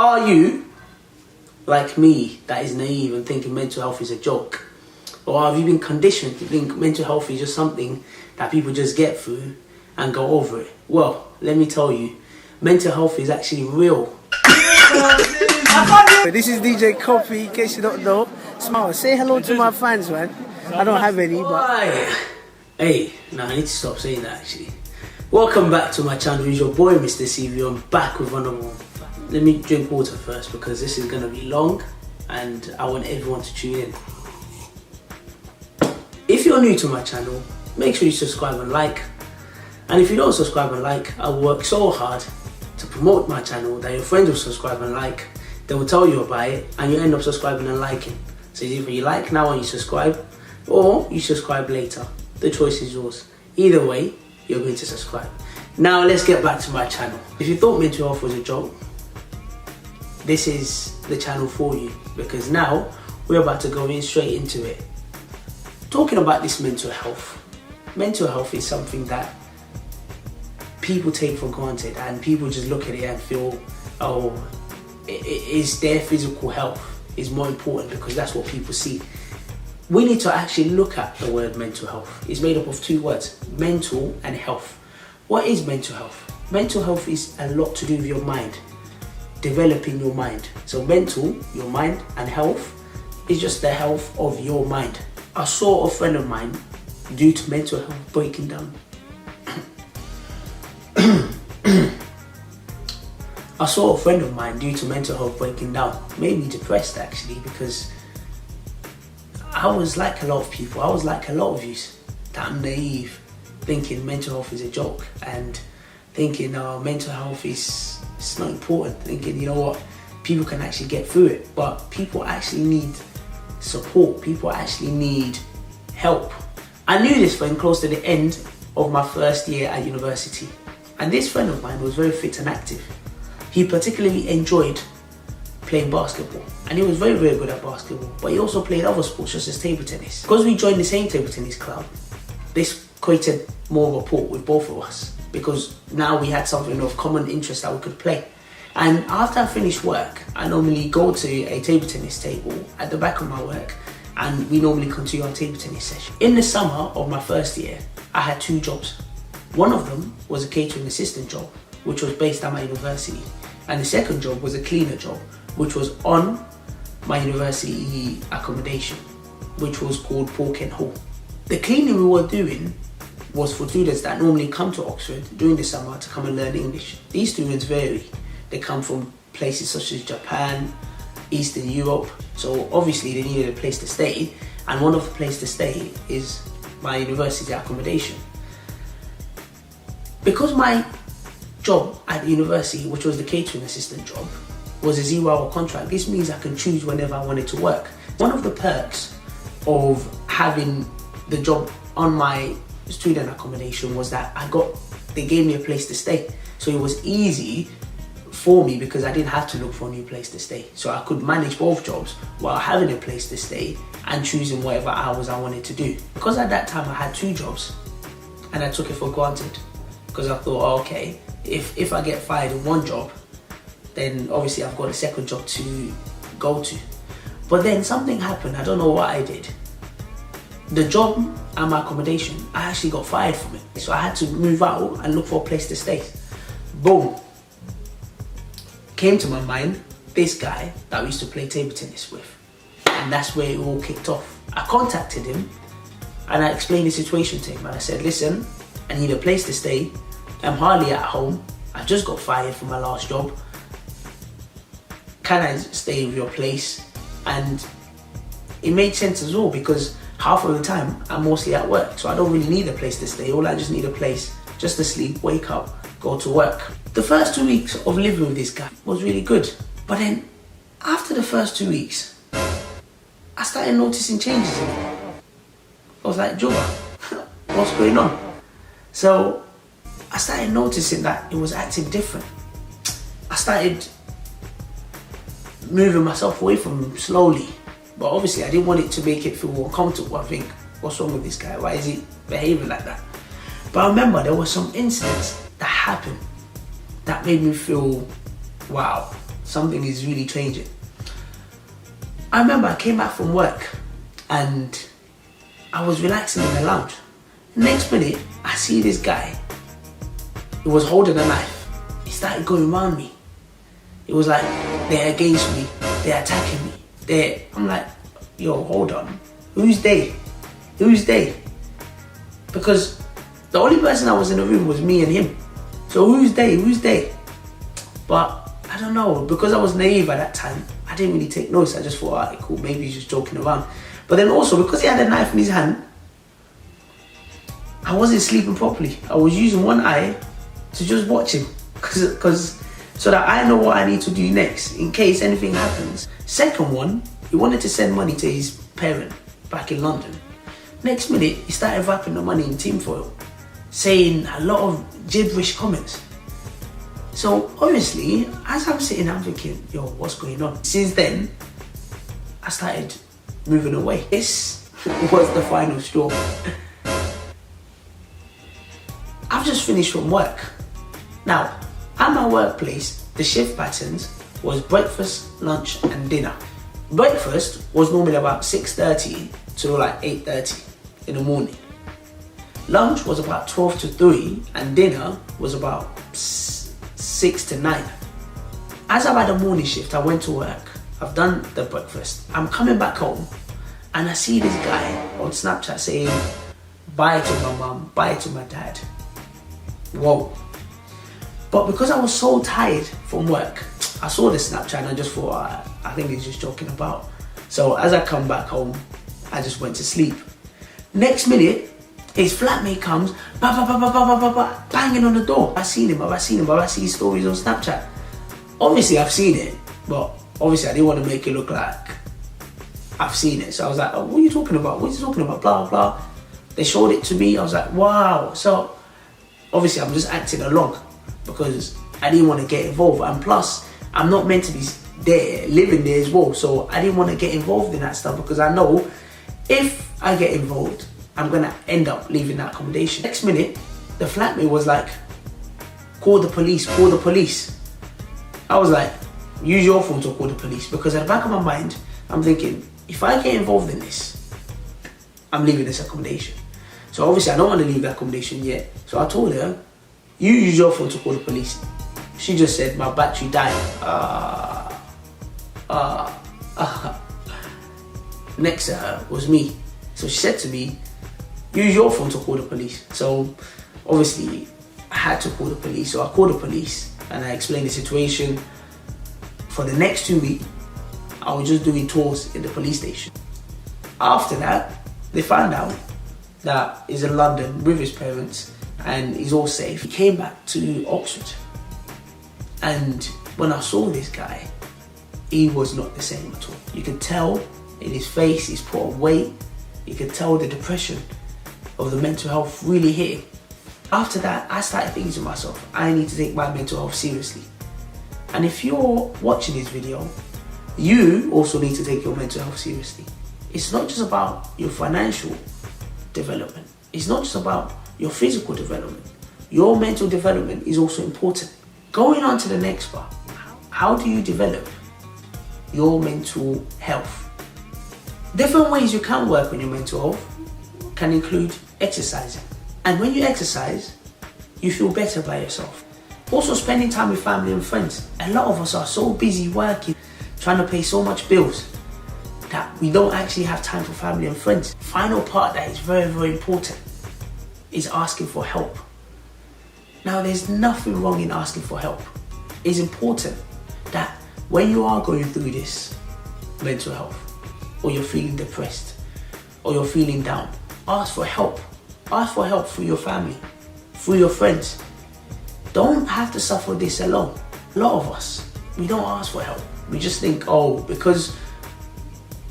Are you, like me, that is naive and thinking mental health is a joke? Or have you been conditioned to think mental health is just something that people just get through and go over it? Well, let me tell you, mental health is actually real. This is DJ Coffee, in case you don't know. Smile, say hello to my fans, man. I don't have any, but... Hey, no, I need to stop saying that actually. Welcome back to my channel. It's your boy, Mr. CV. I'm back with another one. Let me drink water first because this is going to be long and I want everyone to tune in. If you're new to my channel, make sure you subscribe and like. And if you don't subscribe and like, I work so hard to promote my channel that your friends will subscribe and like. They will tell you about it and you end up subscribing and liking. So either you like now and you subscribe, or you subscribe later. The choice is yours. Either way, you're going to subscribe. Now let's get back to my channel. If you thought mental health was a joke, this is the channel for you, because now we're about to go in straight into it. Talking about this mental health is something that people take for granted and people just look at it and feel, oh, is their physical health is more important because that's what people see. We need to actually look at the word mental health. It's made up of two words, mental and health. What is mental health? Mental health is a lot to do with your mind, developing your mind. So mental, your mind, and health is just the health of your mind. I saw a friend of mine due to mental health breaking down. I saw a friend of mine due to mental health breaking down. Made me depressed actually, because I was like a lot of people. I was like a lot of you, that I'm naive, thinking mental health is a joke and thinking mental health is it's not important. Thinking, you know what, people can actually get through it, but people actually need support. People actually need help. I knew this friend close to the end of my first year at university, and this friend of mine was very fit and active. He particularly enjoyed playing basketball, and he was very, very good at basketball, but he also played other sports such as table tennis. Because we joined the same table tennis club, this created more rapport with both of us, because now we had something of common interest that we could play. And after I finish work, I normally go to a table tennis table at the back of my work, and we normally continue our table tennis session. In the summer of my first year, I had two jobs. One of them was a catering assistant job, which was based at my university, and the second job was a cleaner job, which was on my university accommodation, which was called Paul Kent Hall. The cleaning we were doing was for students that normally come to Oxford during the summer to come and learn English. These students vary. They come from places such as Japan, Eastern Europe, so obviously they needed a place to stay, and one of the places to stay is my university accommodation. Because my job at the university, which was the catering assistant job, was a 0-hour contract, this means I can choose whenever I wanted to work. One of the perks of having the job on my student accommodation was that they gave me a place to stay. So it was easy for me because I didn't have to look for a new place to stay. So I could manage both jobs while having a place to stay and choosing whatever hours I wanted to do. Because at that time I had two jobs and I took it for granted, because I thought, oh, okay, if I get fired in one job, then obviously I've got a second job to go to. But then something happened, I don't know what I did. The job and my accommodation, I actually got fired from it. So I had to move out and look for a place to stay. Boom. Came to my mind, this guy that we used to play table tennis with. And that's where it all kicked off. I contacted him and I explained the situation to him. And I said, listen, I need a place to stay. I'm hardly at home. I just got fired from my last job. Can I stay with your place? And it made sense as well, because half of the time I'm mostly at work, so I don't really need a place to stay. All I just need a place just to sleep, wake up, go to work. The first 2 weeks of living with this guy was really good, but then after the first 2 weeks, I started noticing changes in him. I was like, Joba, what's going on? So I started noticing that it was acting different. I started moving myself away from him slowly, but obviously I didn't want it to make it feel uncomfortable. I think, what's wrong with this guy? Why is he behaving like that? But I remember there were some incidents that happened that made me feel, wow, something is really changing. I remember I came back from work and I was relaxing in the lounge. Next minute, I see this guy. He was holding a knife. He started going around me. It was like, they're against me, they're attacking me. I'm like, yo, hold on. Who's they? Who's they? Because the only person that was in the room was me and him. So who's they? Who's they? But I don't know, because I was naive at that time, I didn't really take notice. I just thought, alright, cool, maybe he's just joking around. But then also, because he had a knife in his hand, I wasn't sleeping properly. I was using one eye to just watch him, so that I know what I need to do next in case anything happens. Second one, he wanted to send money to his parent back in London. Next minute, he started wrapping the money in tinfoil, saying a lot of gibberish comments. So obviously, as I'm sitting, I'm thinking, yo, what's going on? Since then, I started moving away. This was the final straw. I've just finished from work. Now, at my workplace, the shift patterns was breakfast, lunch and dinner. Breakfast was normally about 6:30 to like 8:30 in the morning. Lunch was about 12 to 3 and dinner was about 6 to 9. As I've had a morning shift, I went to work, I've done the breakfast, I'm coming back home and I see this guy on Snapchat saying, bye to my mum, bye to my dad. Whoa. But because I was so tired from work, I saw this Snapchat and I just thought, I think he's just joking about. So as I come back home, I just went to sleep. Next minute, his flatmate comes, banging on the door. I've seen him, but I see his stories on Snapchat. Obviously I've seen it, but obviously I didn't want to make it look like I've seen it. So I was like, oh, what are you talking about? What are you talking about? Blah, blah. They showed it to me. I was like, wow. So obviously I'm just acting along because I didn't want to get involved. And plus, I'm not meant to be there, living there as well. So I didn't want to get involved in that stuff because I know if I get involved, I'm going to end up leaving that accommodation. Next minute, the flatmate was like, call the police, call the police. I was like, use your phone to call the police, because at the back of my mind, I'm thinking, if I get involved in this, I'm leaving this accommodation. So obviously I don't want to leave the accommodation yet. So I told her, you use your phone to call the police. She just said, my battery died. Next to her was me. So she said to me, use your phone to call the police. So obviously I had to call the police. So I called the police and I explained the situation. For the next 2 weeks, I was just doing tours in the police station. After that, they found out that he's in London with his parents and he's all safe. He came back to Oxford. And when I saw this guy, he was not the same at all. You could tell in his face, he's put on weight. You could tell the depression of the mental health really hit him. After that, I started thinking to myself, I need to take my mental health seriously. And if you're watching this video, you also need to take your mental health seriously. It's not just about your financial development. It's not just about your physical development. Your mental development is also important. Going on to the next part, how do you develop your mental health? Different ways you can work on your mental health can include exercising. And when you exercise, you feel better by yourself. Also spending time with family and friends. A lot of us are so busy working, trying to pay so much bills, that we don't actually have time for family and friends. Final part that is very, very important is asking for help. Now, there's nothing wrong in asking for help. It's important that when you are going through this mental health, or you're feeling depressed, or you're feeling down, ask for help. Ask for help through your family, through your friends. Don't have to suffer this alone. A lot of us, we don't ask for help. We just think, oh, because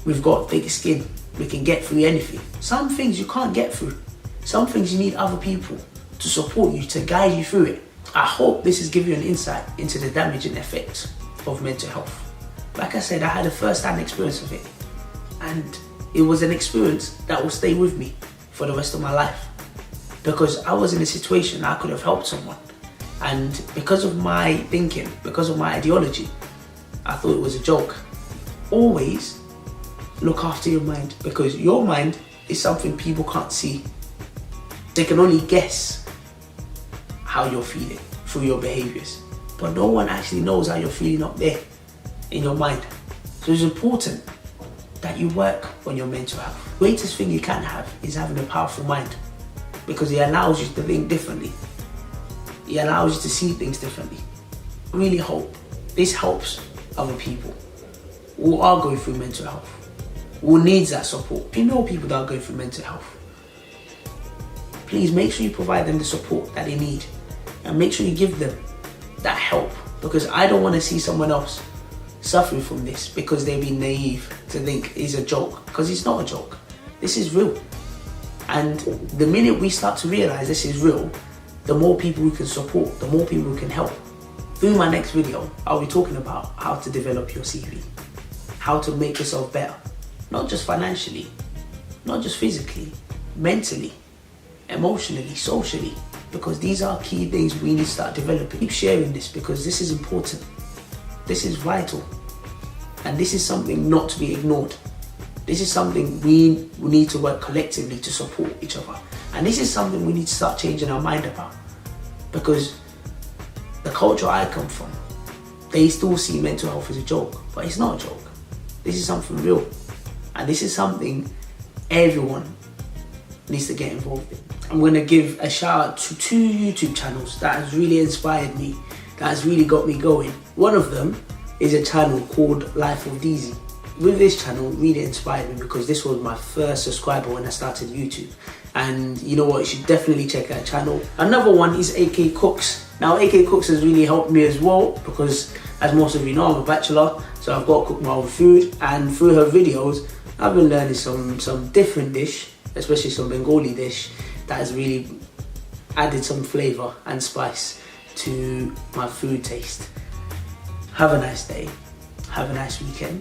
we've got thick skin, we can get through anything. Some things you can't get through. Some things you need other people to support you, to guide you through it. I hope this has given you an insight into the damaging effects of mental health. Like I said, I had a first-hand experience of it, and it was an experience that will stay with me for the rest of my life, because I was in a situation I could have helped someone, and because of my thinking, because of my ideology, thought it was a joke. Always look after your mind, because your mind is something people can't see. They can only guess how you're feeling through your behaviors, but no one actually knows how you're feeling up there in your mind. So it's important that you work on your mental health. The greatest thing you can have is having a powerful mind, because it allows you to think differently. It allows you to see things differently. I really hope this helps other people who are going through mental health, who needs that support. If you know people that are going through mental health, please make sure you provide them the support that they need, and make sure you give them that help, because I don't want to see someone else suffering from this because they've been naive to think it's a joke, because it's not a joke. This is real. And the minute we start to realize this is real, the more people we can support, the more people we can help. Through my next video, I'll be talking about how to develop your CV, how to make yourself better, not just financially, not just physically, mentally, emotionally, socially, because these are key things we need to start developing. Keep sharing this, because this is important. This is vital. And this is something not to be ignored. This is something we need to work collectively to support each other. And this is something we need to start changing our mind about. Because the culture I come from, they still see mental health as a joke, but it's not a joke. This is something real. And this is something everyone needs to get involved in. I'm going to give a shout out to 2 YouTube channels that has really inspired me, that has really got me going. One of them is a channel called Life of Deezy. With this channel, it really inspired me because this was my first subscriber when I started YouTube. And you know what, you should definitely check out the channel. Another one is AK Cooks. Now AK Cooks has really helped me as well, because as most of you know, I'm a bachelor, so I've got to cook my own food, and through her videos I've been learning some different dish, especially some Bengali dish that has really added some flavour and spice to my food taste. Have a nice day, have a nice weekend,